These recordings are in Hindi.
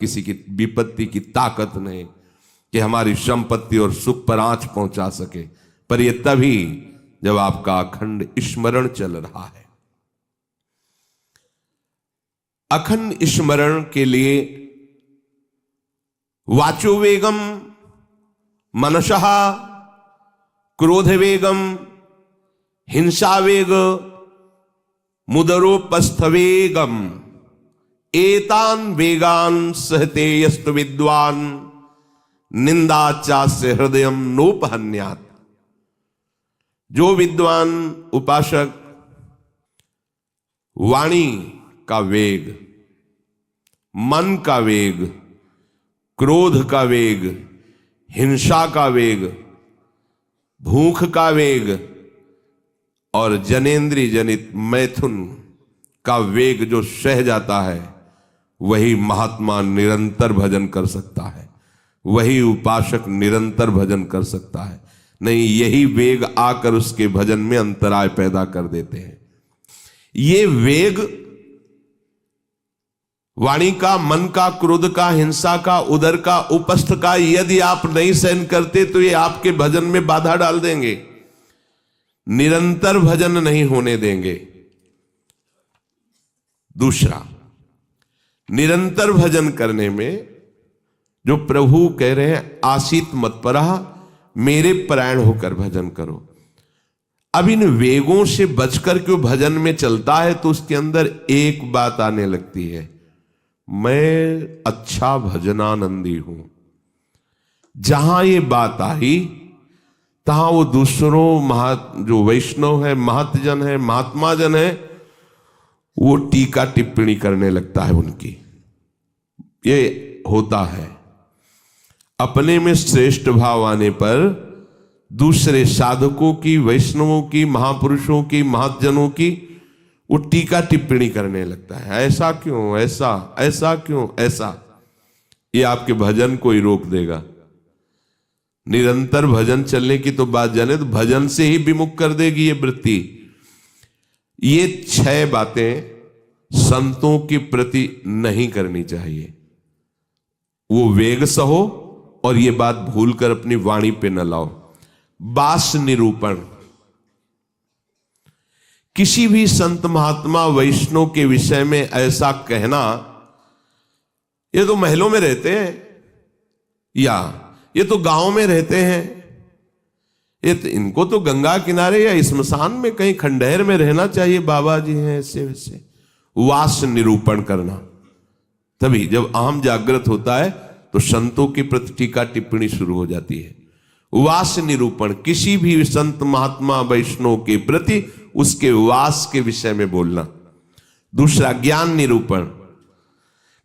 किसी की विपत्ति की ताकत नहीं कि हमारी संपत्ति और सुख पर आंच पहुंचा सके, पर यह तभी जब आपका अखंड स्मरण चल रहा है। अखंड स्मरण के लिए वाचो वेगम, मनसः क्रोध वेगम, हिंसा वेग, मुदरोपस्थ वेगम, एतान वेगान सहते यस्तु विद्वान निंदाचास्य हृदयम नोपहन्यात्। जो विद्वान उपासक वाणी का वेग, मन का वेग, क्रोध का वेग, हिंसा का वेग, भूख का वेग और जनेन्द्रिय जनित मैथुन का वेग जो सह जाता है, वही महात्मा निरंतर भजन कर सकता है, वही उपासक निरंतर भजन कर सकता है। नहीं, यही वेग आकर उसके भजन में अंतराय पैदा कर देते हैं। ये वेग वाणी का, मन का, क्रोध का, हिंसा का, उदर का, उपस्थ का यदि आप नहीं सहन करते तो ये आपके भजन में बाधा डाल देंगे, निरंतर भजन नहीं होने देंगे। दूसरा, निरंतर भजन करने में जो प्रभु कह रहे हैं आसीत मत्परा, मेरे परायण होकर भजन करो। अब इन वेगों से बचकर के भजन में चलता है तो उसके अंदर एक बात आने लगती है, मैं अच्छा भजनानंदी हूं। जहां ये बात आई तहां वो दूसरों जो वैष्णव है, महतजन है, महात्मा जन है, वो टीका टिप्पणी करने लगता है उनकी। ये होता है, अपने में श्रेष्ठ भाव आने पर दूसरे साधकों की, वैष्णवों की, महापुरुषों की, महतजनों की वो टीका टिप्पणी करने लगता है। ऐसा क्यों, ऐसा, ऐसा क्यों, ऐसा। ये आपके भजन को ही रोक देगा। निरंतर भजन चलने की तो बात जाने तो भजन से ही विमुख कर देगी ये वृत्ति। ये 6 बातें संतों के प्रति नहीं करनी चाहिए। वो वेग सहो और ये बात भूलकर अपनी वाणी पे न लाओ। बास निरूपण, किसी भी संत महात्मा वैष्णव के विषय में ऐसा कहना, ये तो महलों में रहते हैं या ये तो गांव में रहते हैं, ये तो इनको तो गंगा किनारे या स्मशान में कहीं खंडहर में रहना चाहिए, बाबा जी हैं ऐसे वैसे। वास निरूपण करना, तभी जब अहम जागृत होता है तो संतों के प्रति टीका टिप्पणी शुरू हो जाती है। वास निरूपण, किसी भी संत महात्मा वैष्णव के प्रति उसके वास के विषय में बोलना। दूसरा, ज्ञान निरूपण,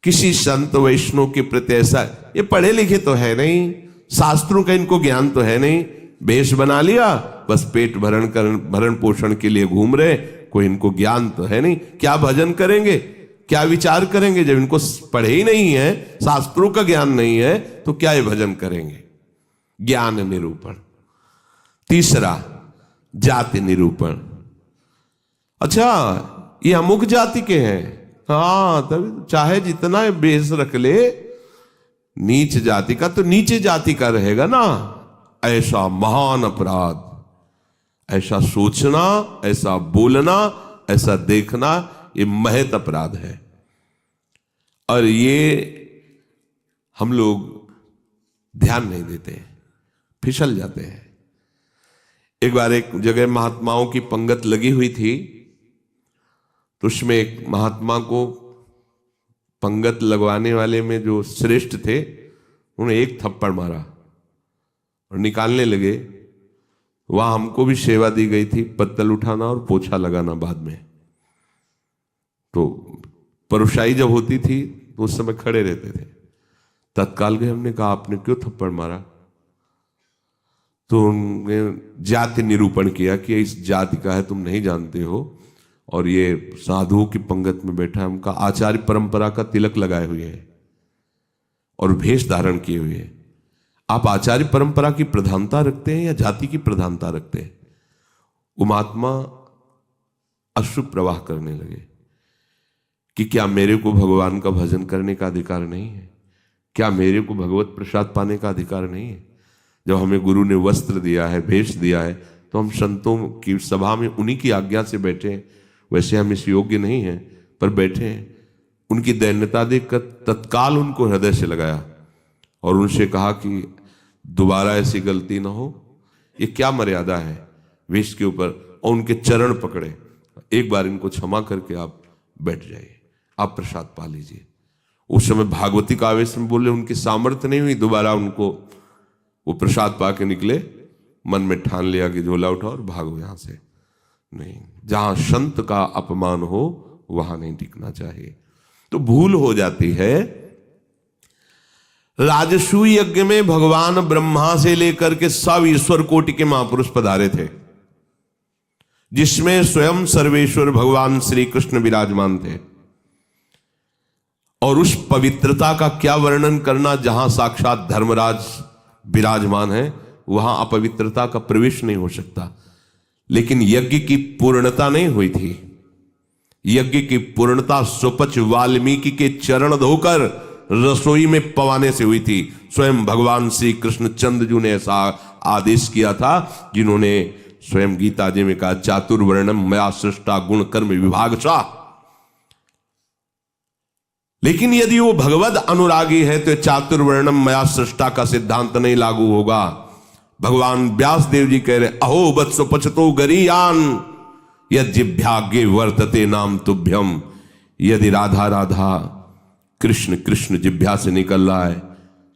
किसी संत वैष्णव के प्रति ऐसा, ये पढ़े लिखे तो है नहीं, शास्त्रों का इनको ज्ञान तो है नहीं, वेश बना लिया, बस पेट भरण पोषण के लिए घूम रहे, कोई इनको ज्ञान तो है नहीं। क्या भजन करेंगे, क्या विचार करेंगे जब इनको पढ़े ही नहीं है, शास्त्रों का ज्ञान नहीं है, तो क्या ये भजन करेंगे। ज्ञान निरूपण। तीसरा, जाति निरूपण, अच्छा ये अमुक जाति के हैं, हाँ तभी चाहे जितना बेस रख ले, नीच जाति का तो नीचे जाति का रहेगा ना। ऐसा महान अपराध, ऐसा सोचना, ऐसा बोलना, ऐसा देखना, ये महत अपराध है। और ये हम लोग ध्यान नहीं देते, फिसल जाते हैं। एक बार एक जगह महात्माओं की पंगत लगी हुई थी, तो उसमें एक महात्मा को पंगत लगवाने वाले में जो श्रेष्ठ थे, उन्हें एक थप्पड़ मारा और निकालने लगे। वहां हमको भी सेवा दी गई थी, पत्तल उठाना और पोछा लगाना बाद में। तो परोसाई जब होती थी तो उस समय खड़े रहते थे। तत्काल गए, हमने कहा आपने क्यों थप्पड़ मारा? तो उन्होंने जाति निरूपण किया कि इस जाति का है, तुम नहीं जानते हो, और ये साधुओं की पंगत में बैठा है, उनका आचार्य परंपरा का तिलक लगाए हुए है और भेष धारण किए हुए है। आप आचार्य परंपरा की प्रधानता रखते हैं या जाति की प्रधानता रखते हैं? वो महात्मा अश्रु प्रवाह करने लगे कि क्या मेरे को भगवान का भजन करने का अधिकार नहीं है? क्या मेरे को भगवत प्रसाद पाने का अधिकार नहीं है? जब हमें गुरु ने वस्त्र दिया है, भेष दिया है, तो हम संतों की सभा में उन्हीं की आज्ञा से बैठे हैं। वैसे हम इस योग्य नहीं हैं, पर बैठे हैं। उनकी दैन्यता देखकर तत्काल उनको हृदय से लगाया और उनसे कहा कि दोबारा ऐसी गलती ना हो। ये क्या मर्यादा है वेश के ऊपर? और उनके चरण पकड़े, एक बार इनको क्षमा करके आप बैठ जाइए, आप प्रसाद पा लीजिए। उस समय भागवती का आवेश में बोले, उनकी सामर्थ्य नहीं हुई दोबारा उनको वो प्रसाद पा के निकले। मन में ठान लिया कि झोला उठाओ और भागो यहां से। नहीं, जहां संत का अपमान हो वहां नहीं टिकना चाहिए। तो भूल हो जाती है। राजसूय यज्ञ में भगवान ब्रह्मा से लेकर के सब ईश्वर कोटि के महापुरुष पधारे थे, जिसमें स्वयं सर्वेश्वर भगवान श्री कृष्ण विराजमान थे। और उस पवित्रता का क्या वर्णन करना, जहां साक्षात धर्मराज विराजमान है वहां अपवित्रता का प्रवेश नहीं हो सकता। लेकिन यज्ञ की पूर्णता नहीं हुई थी। यज्ञ की पूर्णता सुपच वाल्मीकि के चरण धोकर रसोई में पवाने से हुई थी। स्वयं भगवान श्री कृष्ण चंद्रजू ने ऐसा आदेश किया था, जिन्होंने स्वयं गीता जी में कहा, चातुर्वर्णम मया सृष्टा गुण कर्म विभागशः। लेकिन यदि वो भगवद अनुरागी है तो चातुर्वर्णम मया सृष्टा का सिद्धांत नहीं लागू होगा। भगवान व्यास देव जी कह रहे, अहो वत्सो पचतो गरीयान यज्जिभ्यागे वर्तते नाम तुभ्यम। यदि राधा राधा कृष्ण कृष्ण जिभ्या से निकल रहा है,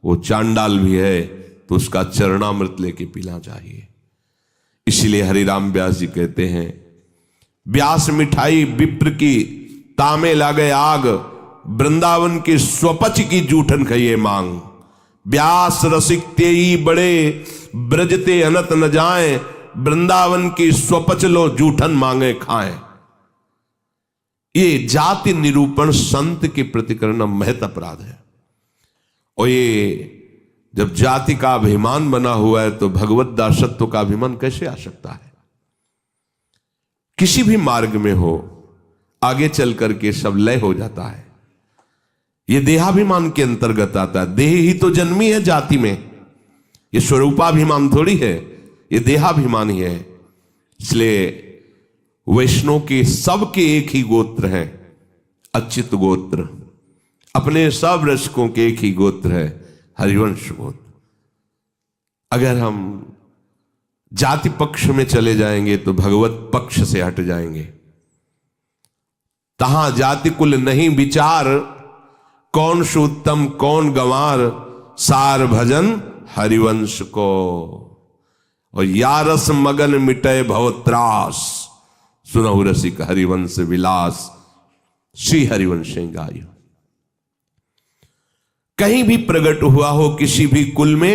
वो चांडाल भी है, तो उसका चरणामृत लेके पीना चाहिए। इसलिए हरिराम व्यास जी कहते हैं, व्यास मिठाई विप्र की तामे लागे आग, वृंदावन के स्वपच की जूठन खइए मांग। व्यास रसिक तेई बड़े ब्रजते अनत न जाए, वृंदावन की स्वपच लो जूठन मांगे खाएं। ये जाति निरूपण संत के प्रति करना महत अपराध है। और ये जब जाति का अभिमान बना हुआ है तो भगवत दासत्व का अभिमान कैसे आ सकता है? किसी भी मार्ग में हो, आगे चल करके सब लय हो जाता है। ये देहाभिमान के अंतर्गत आता है। देह ही तो जन्मी है जाति में, ये स्वरूपाभिमान थोड़ी है, ये देहाभिमान ही है। इसलिए वैष्णव के सबके एक ही गोत्र हैं, अच्युत गोत्र। अपने सब रसकों के एक ही गोत्र है, हरिवंश गोत्र। अगर हम जाति पक्ष में चले जाएंगे तो भगवत पक्ष से हट जाएंगे। तहां जाति कुल नहीं विचार, कौन सुत्तम कौन गंवार, सार भजन हरिवंश को। और यारस मगन मिटे भवत्रास, सुनहु रसिक हरिवंश विलास, श्री हरिवंश गाय। कहीं भी प्रकट हुआ हो किसी भी कुल में,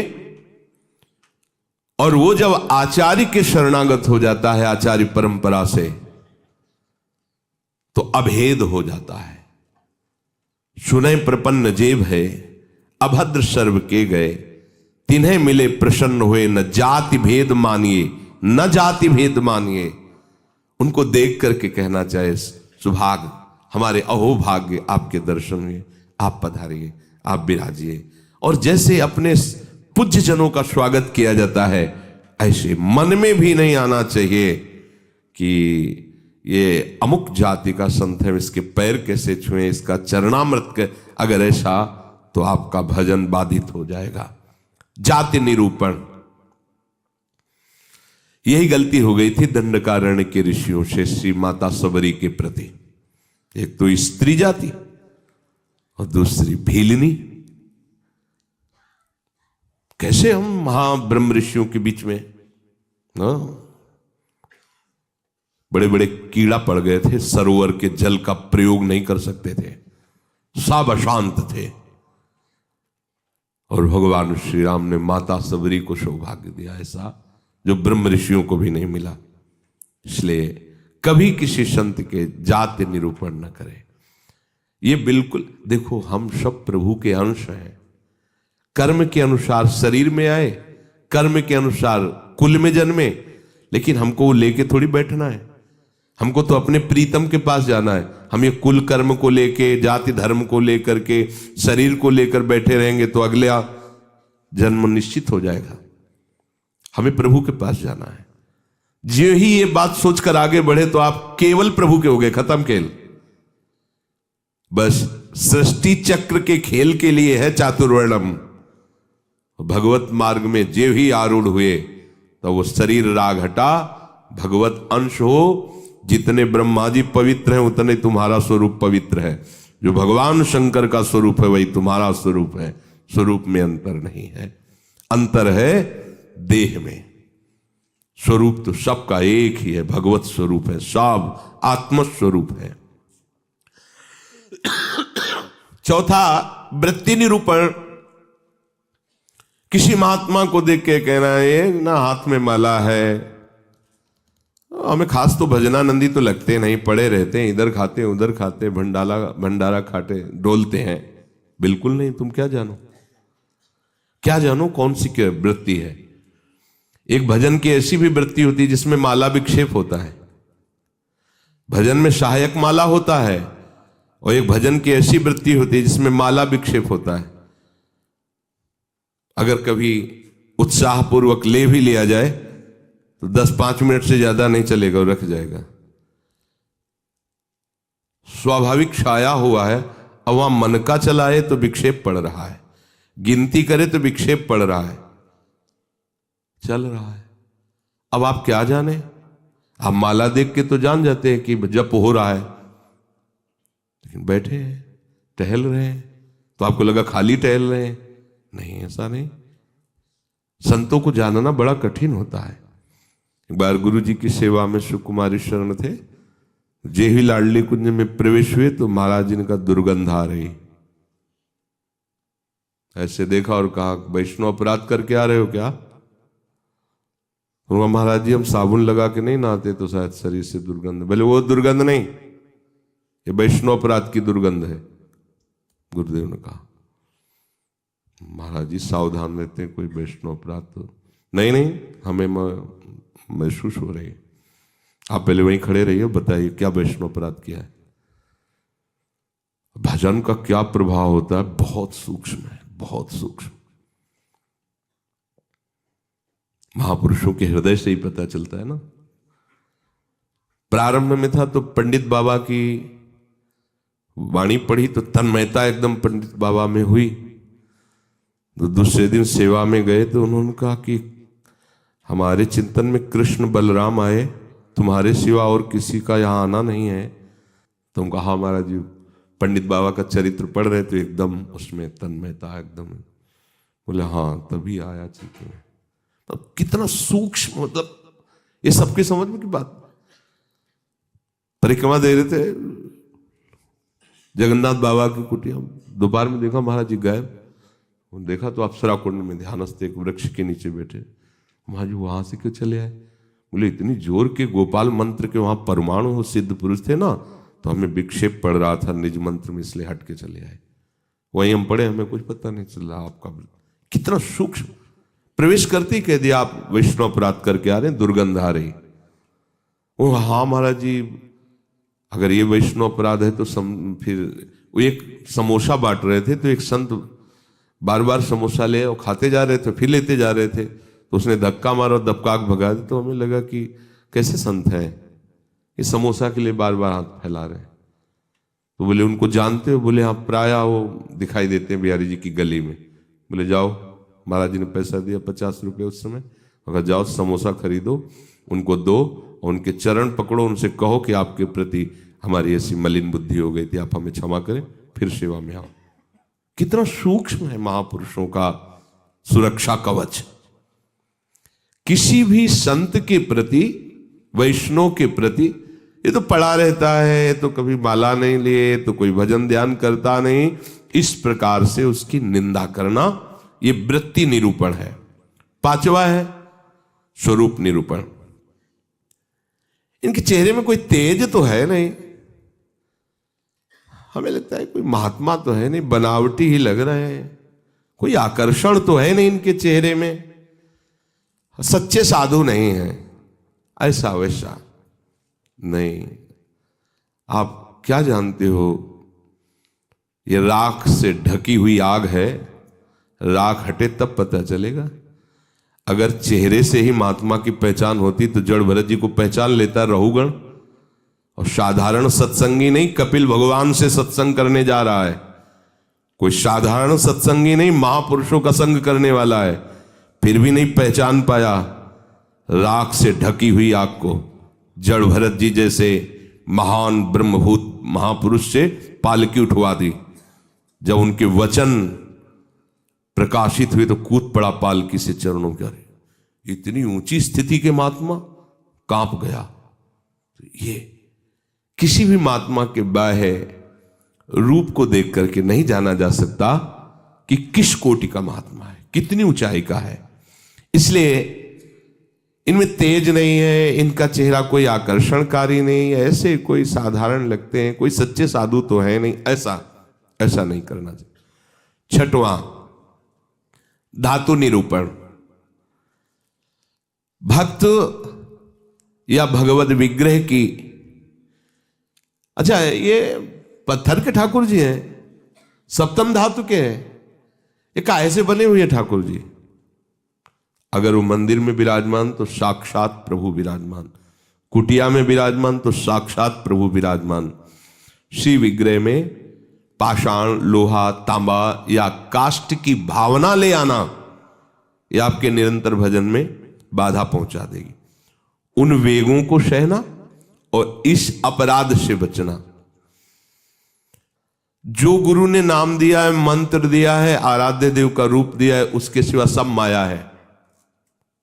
और वो जब आचार्य के शरणागत हो जाता है, आचार्य परंपरा से, तो अभेद हो जाता है। सुने प्रपन्न जेब है, अभद्र सर्व के गए, तिन्हें मिले प्रसन्न हुए, न जाति भेद मानिए न जाति भेद मानिए। उनको देख करके कहना चाहे, सुभाग हमारे अहोभाग्य आपके दर्शन हुए, आप पधारिए, आप विराजिए। और जैसे अपने पूज्य जनों का स्वागत किया जाता है, ऐसे मन में भी नहीं आना चाहिए कि ये अमुक जाति का संत है, इसके पैर कैसे छुएं, इसका चरणामृत के। अगर ऐसा तो आपका भजन बाधित हो जाएगा। जाति निरूपण, यही गलती हो गई थी दंडकारण्य के ऋषियों से श्री माता सबरी के प्रति। एक तो स्त्री जाति और दूसरी भीलनी। कैसे हम महाब्रह्म ऋषियों के बीच में बड़े बड़े कीड़ा पड़ गए थे, सरोवर के जल का प्रयोग नहीं कर सकते थे, सब अशांत थे। और भगवान श्री राम ने माता सबरी को सौभाग्य दिया, ऐसा जो ब्रह्म ऋषियों को भी नहीं मिला। इसलिए कभी किसी संत के जाति निरूपण न करें। ये बिल्कुल, देखो हम सब प्रभु के अंश हैं। कर्म के अनुसार शरीर में आए, कर्म के अनुसार कुल में जन्मे, लेकिन हमको वो लेके थोड़ी बैठना है। हमको तो अपने प्रीतम के पास जाना है। हम ये कुल कर्म को लेके, जाति धर्म को लेकर के, शरीर को लेकर बैठे रहेंगे तो अगला जन्म निश्चित हो जाएगा। हमें प्रभु के पास जाना है। जो ही ये बात सोचकर आगे बढ़े तो आप केवल प्रभु के हो गए, खत्म खेल। बस सृष्टि चक्र के खेल के लिए है चातुर्वर्णम। भगवत मार्ग में जे ही आरूढ़ हुए तो वो शरीर राग हटा, भगवत अंश हो। जितने ब्रह्मा जी पवित्र हैं उतने तुम्हारा स्वरूप पवित्र है। जो भगवान शंकर का स्वरूप है वही तुम्हारा स्वरूप है। स्वरूप में अंतर नहीं है, अंतर है देह में। स्वरूप तो सबका एक ही है, भगवत स्वरूप है, सब आत्मस्वरूप है। चौथा, वृत्ति निरूपण। किसी महात्मा को देख के कहना है ना हाथ में माला है, हमें खास तो भजनानंदी तो लगते नहीं, पड़े रहते हैं, इधर खाते उधर खाते, भंडारा खाते, डोलते हैं। बिल्कुल नहीं। तुम क्या जानो, क्या जानो कौन सी क्या वृत्ति है। एक भजन की ऐसी भी वृत्ति होती है जिसमें माला विक्षेप होता है। भजन में सहायक माला होता है, और एक भजन की ऐसी वृत्ति होती है जिसमें माला विक्षेप होता है। अगर कभी उत्साहपूर्वक ले भी लिया जाए तो 10-5 मिनट से ज्यादा नहीं चलेगा और रख जाएगा। स्वाभाविक छाया हुआ है। अब वहां मन का चलाए तो विक्षेप पड़ रहा है, गिनती करे तो विक्षेप पड़ रहा है, चल रहा है। अब आप क्या जाने, आप माला देख के तो जान जाते हैं कि जप हो रहा है, लेकिन बैठे हैं, टहल रहे हैं, तो आपको लगा खाली टहल रहे हैं। नहीं, ऐसा नहीं। संतों को जानना बड़ा कठिन होता है। एक बार गुरु जी की सेवा में सुकुमारी शरण थे, जे ही लाडली कुंज में प्रवेश हुए तो महाराज जी का दुर्गंध आ रही। ऐसे देखा और कहा, वैष्णव अपराध करके आ रहे हो क्या? तो महाराज जी हम साबुन लगा के नहीं नहाते तो शायद शरीर से दुर्गंध। बोले वो दुर्गंध नहीं, ये वैष्णव अपराध की दुर्गंध है। गुरुदेव ने कहा, महाराज जी सावधान रहते हैं, कोई वैष्णव अपराध तो नहीं, हमें महसूस हो रही है। आप पहले वहीं खड़े रहिए, बताइए क्या वैष्णव अपराध किया है। भजन का क्या प्रभाव होता है, बहुत सूक्ष्म है, बहुत सूक्ष्म। महापुरुषों के हृदय से ही पता चलता है ना। प्रारंभ में था तो पंडित बाबा की वाणी पढ़ी तो तन्मयता एकदम पंडित बाबा में हुई। तो दूसरे दिन सेवा में गए तो उन्होंने कहा कि हमारे चिंतन में कृष्ण बलराम आए, तुम्हारे सिवा और किसी का यहाँ आना नहीं है। तुम कहा महाराज जी पंडित बाबा का चरित्र पढ़ रहे तो एकदम उसमें तन्मयता एकदम। बोले हाँ तभी आया चीते। अब कितना सूक्ष्म, मतलब ये सबके समझ में की बात। परिक्रमा दे रहे थे जगन्नाथ बाबा की कुटिया, दोपहर में देखा महाराज जी गायब। देखा तो अप्सरा कुंड में ध्यानस्थ एक वृक्ष के नीचे बैठे। महाराज जी वहां से क्यों चले आए? बोले इतनी जोर के गोपाल मंत्र के वहां परमाणु सिद्ध पुरुष थे ना, तो हमें विक्षेप पड़ रहा था निज मंत्र में, इसलिए हट के चले आए। वहीं हम पढ़े, हमें कुछ पता नहीं चल रहा। आपका कितना सूक्ष्म, प्रवेश करते ही कह दिया आप वैष्णव अपराध करके आ रहे हैं, दुर्गंध आ रही। वो हाँ महाराज जी अगर ये वैष्णव अपराध है तो फिर वो एक समोसा बांट रहे थे तो एक संत बार बार समोसा ले और खाते जा रहे थे, फिर लेते जा रहे थे, तो उसने धक्का मारा और दबकाक भगा दिया। तो हमें लगा कि कैसे संत हैं, ये समोसा के लिए बार बार हाथ फैला रहे हैं। तो बोले उनको जानते हो? बोले हाँ प्राय वो दिखाई देते हैं बिहारी जी की गली में। बोले जाओ, महाराज जी ने पैसा दिया 50 रुपये उस समय, अगर जाओ समोसा खरीदो, उनको दो और उनके चरण पकड़ो, उनसे कहो कि आपके प्रति हमारी ऐसी मलिन बुद्धि हो गई थी, आप हमें क्षमा करें, फिर सेवा में आओ। कितना सूक्ष्म है महापुरुषों का सुरक्षा कवच। किसी भी संत के प्रति, वैष्णव के प्रति, ये तो पड़ा रहता है, तो कभी माला नहीं लिए, तो कोई भजन ध्यान करता नहीं, इस प्रकार से उसकी निंदा करना, ये वृत्ति निरूपण है। पांचवा है स्वरूप निरूपण। इनके चेहरे में कोई तेज तो है नहीं, हमें लगता है कोई महात्मा तो है नहीं, बनावटी ही लग रहे हैं, कोई आकर्षण तो है नहीं इनके चेहरे में, सच्चे साधु नहीं है, ऐसा वैसा। नहीं, आप क्या जानते हो, ये राख से ढकी हुई आग है, राख हटे तब पता चलेगा। अगर चेहरे से ही महात्मा की पहचान होती तो जड़ भरत जी को पहचान लेता रहुगण। और साधारण सत्संगी नहीं, कपिल भगवान से सत्संग करने जा रहा है, कोई साधारण सत्संगी नहीं, महापुरुषों का संग करने वाला है, फिर भी नहीं पहचान पाया राख से ढकी हुई आग को। जड़ भरत जी जैसे महान ब्रह्मभूत महापुरुष से पालकी उठवा दी, जब उनके वचन प्रकाशित हुए तो कूद पड़ा पालकी से चरणों के। इतनी ऊंची स्थिति के महात्मा, कांप गया। तो ये किसी भी महात्मा के बाह्य रूप को देख करके नहीं जाना जा सकता कि किस कोटि का महात्मा है, कितनी ऊंचाई का है। इसलिए इनमें तेज नहीं है, इनका चेहरा कोई आकर्षणकारी नहीं है, ऐसे कोई साधारण लगते हैं, कोई सच्चे साधु तो है नहीं, ऐसा नहीं करना चाहिए। छठवां, धातु निरूपण। भक्त या भगवत विग्रह की, अच्छा ये पत्थर के ठाकुर जी हैं, सप्तम धातु के हैं, ये काहे से बने हुए ठाकुर जी? अगर वो मंदिर में विराजमान तो साक्षात प्रभु विराजमान, कुटिया में विराजमान तो साक्षात प्रभु विराजमान। श्री विग्रह में पाषाण, लोहा, तांबा या काष्ठ की भावना ले आना, यह आपके निरंतर भजन में बाधा पहुंचा देगी। उन वेगों को सहना और इस अपराध से बचना। जो गुरु ने नाम दिया है, मंत्र दिया है, आराध्य देव का रूप दिया है, उसके सिवा सब माया है,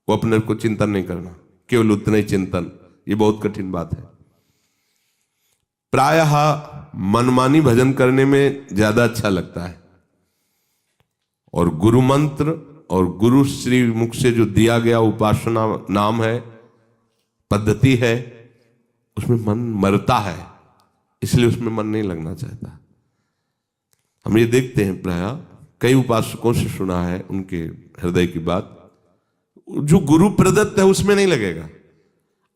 वो अपने को चिंतन नहीं करना, केवल उतना ही चिंतन। ये बहुत कठिन बात है। प्रायः मनमानी भजन करने में ज्यादा अच्छा लगता है, और गुरु मंत्र और गुरु श्री मुख से जो दिया गया उपासना नाम है, पद्धति है, उसमें मन मरता है, इसलिए उसमें मन नहीं लगना चाहता। हम ये देखते हैं, प्रायः कई उपासकों से सुना है उनके हृदय की बात, जो गुरु प्रदत्त है उसमें नहीं लगेगा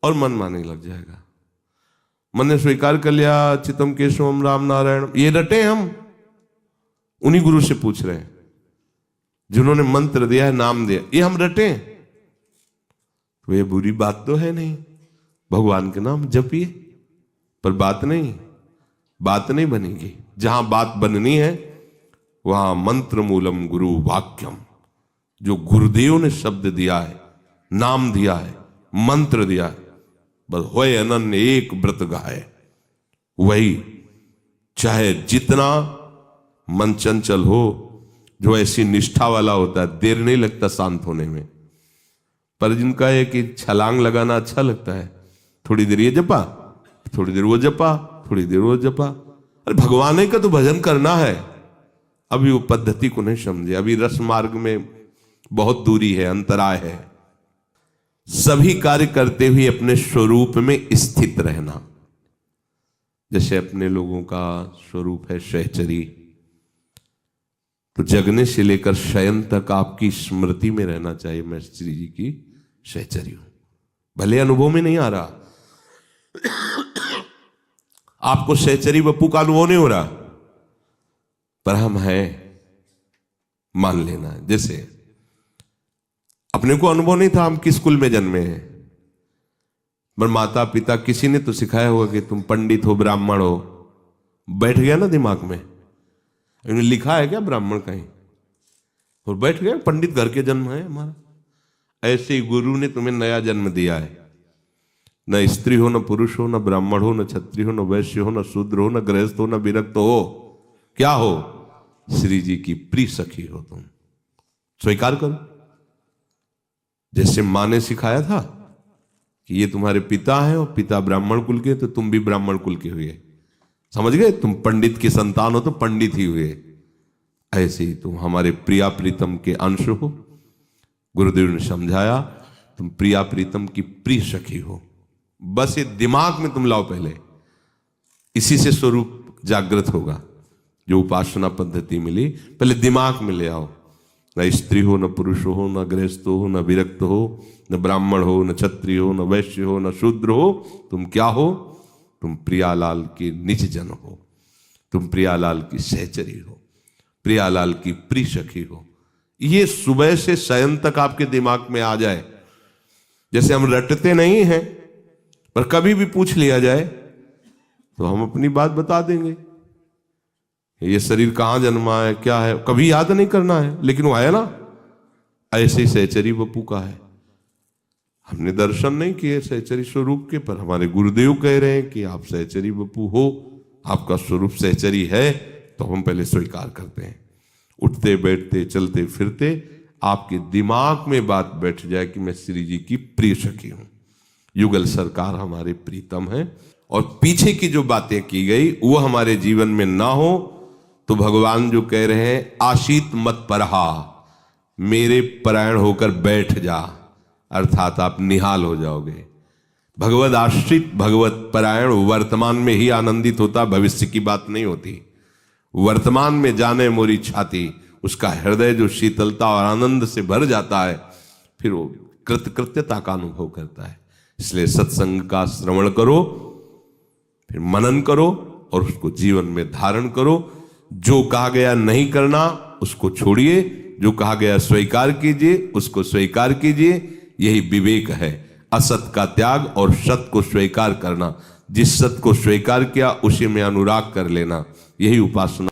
और मन माने लग जाएगा। मन ने स्वीकार कर लिया चितम केशवम राम नारायण, ये रटे हम उन्हीं गुरु से पूछ रहे हैं जिन्होंने मंत्र दिया है, नाम दिया, ये हम रटे, तो ये बुरी बात तो है नहीं। भगवान के नाम जपिए, पर बात नहीं बनेगी। जहां बात बननी है वहां मंत्र मूलम गुरु वाक्यम, जो गुरुदेव ने शब्द दिया है, नाम दिया है, मंत्र दिया है, बस होए अनन्य एक व्रत गाए, वही। चाहे जितना मन चंचल हो, जो ऐसी निष्ठा वाला होता है, देर नहीं लगता शांत होने में। पर जिनका है कि छलांग लगाना अच्छा लगता है, थोड़ी देर ये जपा, थोड़ी देर वो जपा, थोड़ी देर वो जपा। अरे भगवान का तो भजन करना है, अभी वो पद्धति को नहीं समझे, अभी रस मार्ग में बहुत दूरी है, अंतराय है। सभी कार्य करते हुए अपने स्वरूप में स्थित रहना। जैसे अपने लोगों का स्वरूप है सहचरी, तो जगने से लेकर शयन तक आपकी स्मृति में रहना चाहिए, मैं श्री जी की सहचरी हूं। भले अनुभव में नहीं आ रहा, आपको सहचरी बप्पू का अनुभव नहीं हो रहा, पर हम हैं, मान लेना है। जैसे अपने को अनुभव नहीं था हम किस कुल में जन्मे हैं, पर माता पिता किसी ने तो सिखाया होगा कि तुम पंडित हो, ब्राह्मण हो, बैठ गया ना दिमाग में। इन्होंने लिखा है क्या ब्राह्मण कहीं, और बैठ गया पंडित घर के जन्म है हमारा। ऐसे ही गुरु ने तुम्हें नया जन्म दिया है, न स्त्री हो, न पुरुष हो, न ब्राह्मण हो, न क्षत्रिय हो, न वैश्य हो, न शूद्र हो, न गृहस्थ हो, न विरक्त हो, क्या हो? श्री जी की प्रिय सखी हो तुम। स्वीकार करो। जैसे माँ ने सिखाया था कि ये तुम्हारे पिता हैं और पिता ब्राह्मण कुल के, तो तुम भी ब्राह्मण कुल के हुए, समझ गए? तुम पंडित की संतान हो तो पंडित ही हुए। ऐसे ही तुम हमारे प्रिया प्रीतम के अंश हो। गुरुदेव ने समझाया तुम प्रिया प्रीतम की प्रिय सखी हो। बस ये दिमाग में तुम लाओ पहले, इसी से स्वरूप जागृत होगा। जो उपासना पद्धति मिली पहले दिमाग में ले आओ, न स्त्री हो, न पुरुष हो, न गृहस्थ हो, न विरक्त हो, न ब्राह्मण हो, न क्षत्रिय हो, न वैश्य हो, न शूद्र हो। तुम क्या हो? तुम प्रियालाल के निज जन हो, तुम प्रियालाल की सहचरी हो, प्रियालाल की प्रिय सखी हो। ये सुबह से शयन तक आपके दिमाग में आ जाए। जैसे हम रटते नहीं हैं, पर कभी भी पूछ लिया जाए तो हम अपनी बात बता देंगे। ये शरीर कहां जन्मा है, क्या है, कभी याद नहीं करना है, लेकिन वो है ना। ऐसे ही सहचरी बप्पू का है। हमने दर्शन नहीं किए सहचरी स्वरूप के, पर हमारे गुरुदेव कह रहे हैं कि आप सहचरी बप्पू हो, आपका स्वरूप सहचरी है, तो हम पहले स्वीकार करते हैं। उठते बैठते चलते फिरते आपके दिमाग में बात बैठ जाए कि मैं श्री जी की प्रिय सखी हूं, युगल सरकार हमारे प्रीतम हैं, और पीछे की जो बातें की गई वो हमारे जीवन में ना हो, तो भगवान जो कह रहे हैं आशीत मत परहा, मेरे परायण होकर बैठ जा, अर्थात आप निहाल हो जाओगे। भगवत आश्रित भगवत परायण वर्तमान में ही आनंदित होता, भविष्य की बात नहीं होती। वर्तमान में जाने मोरी छाती, उसका हृदय जो शीतलता और आनंद से भर जाता है, फिर वो कृतकृत्यता का अनुभव करता है। इसलिए सत्संग का श्रवण करो, फिर मनन करो और उसको जीवन में धारण करो। जो कहा गया नहीं करना उसको छोड़िए, जो कहा गया स्वीकार कीजिए उसको स्वीकार कीजिए। यही विवेक है, असत का त्याग और सत को स्वीकार करना। जिस सत को स्वीकार किया उसी में अनुराग कर लेना, यही उपासना।